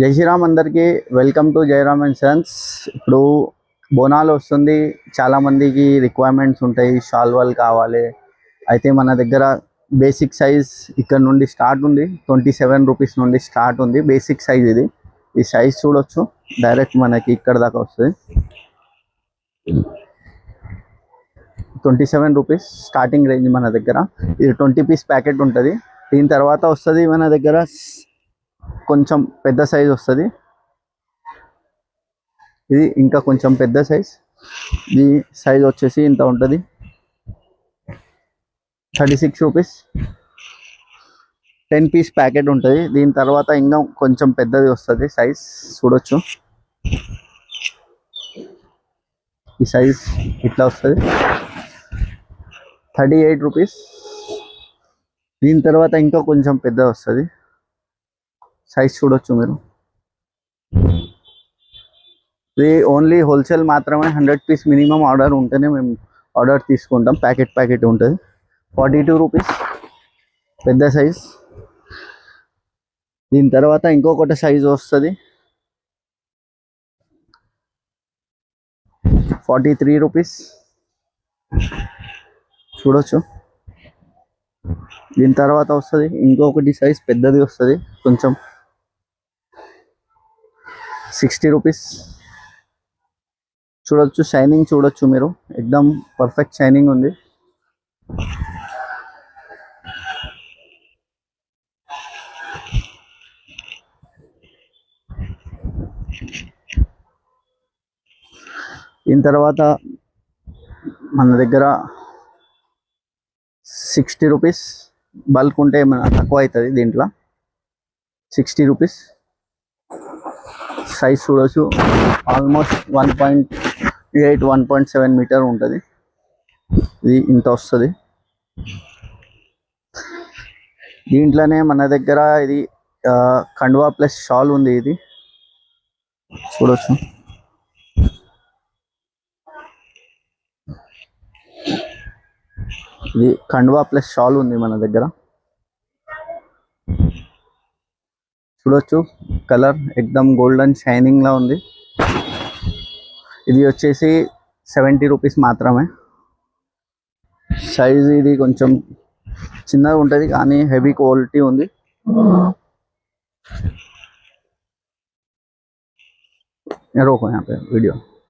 జై శ్రీరామ్ అందరికీ welcome to Jayaram and Sons. ఇప్పుడు బోనాలు వస్తుంది, చాలామందికి రిక్వైర్మెంట్స్ ఉంటాయి, షాల్వాలు కావాలి. అయితే మన దగ్గర బేసిక్ సైజ్ ఇక్కడ నుండి స్టార్ట్ ఉంది, 27 రూపీస్ నుండి స్టార్ట్ ఉంది బేసిక్ సైజ్. ఇది ఈ సైజ్ చూడొచ్చు, డైరెక్ట్ మనకి ఇక్కడ దాకా వస్తుంది. 27 రూపీస్ స్టార్టింగ్ రేంజ్ మన దగ్గర. ఇది 20 పీస్ ప్యాకెట్ ఉంటుంది. దీని తర్వాత వస్తుంది మన దగ్గర కొంచెం పెద్ద సైజ్ వస్తుంది. ఇది ఇంకా కొంచెం పెద్ద సైజ్. ఈ సైజ్ వచ్చేసి ఇంత ఉంటుంది, 36 రూపీస్. 10 పీస్ ప్యాకెట్ ఉంటుంది. దీని తర్వాత ఇంకా కొంచెం పెద్దది వస్తుంది సైజ్, చూడొచ్చు. ఈ సైజ్ ఇట్లా వస్తుంది, 38 రూపీస్. దీని తర్వాత ఇంకా కొంచెం పెద్దది వస్తుంది, సైజ్ చూడొచ్చు మీరు. ఇది ఓన్లీ హోల్సేల్ మాత్రమే, 100 పీస్ మినిమం ఆర్డర్ ఉంటేనే మేము ఆర్డర్ తీసుకుంటాం. ప్యాకెట్ ఉంటుంది, 42 రూపీస్ పెద్ద సైజ్. దీని తర్వాత ఇంకొకటి సైజ్ వస్తుంది, 43 రూపీస్ చూడొచ్చు. దీని తర్వాత వస్తుంది ఇంకొకటి సైజ్ పెద్దది వస్తుంది కొంచెం, 60 రూపీస్ చూడొచ్చు. షైనింగ్ చూడొచ్చు మీరు, ఎక్దమ్ పర్ఫెక్ట్ షైనింగ్ ఉంది. దీని తర్వాత మన దగ్గర 60 రూపీస్, బల్క్ ఉంటే మన తక్కువ అవుతుంది. దీంట్లో 60 రూపీస్ సైజ్ చూడొచ్చు. ఆల్మోస్ట్ 1.8 1.7 మీటర్ ఉంటుంది. ఇది ఇంత వస్తుంది. దీంట్లోనే మన దగ్గర ఇది కండువా ప్లస్ షాల్ ఉంది, ఇది చూడొచ్చు. ఇది కండువా ప్లస్ షాల్ ఉంది మన దగ్గర, చూడొచ్చు. కలర్ ఎక్దమ్ గోల్డెన్ షైనింగ్ లా ఉంది. ఇది వచ్చేసి 70 రూపీస్ మాత్రమే. సైజ్ ఇది కొంచెం చిన్నగా ఉంటుంది కానీ హెవీ క్వాలిటీ ఉంది. रोको यहाँ पे वीडियो.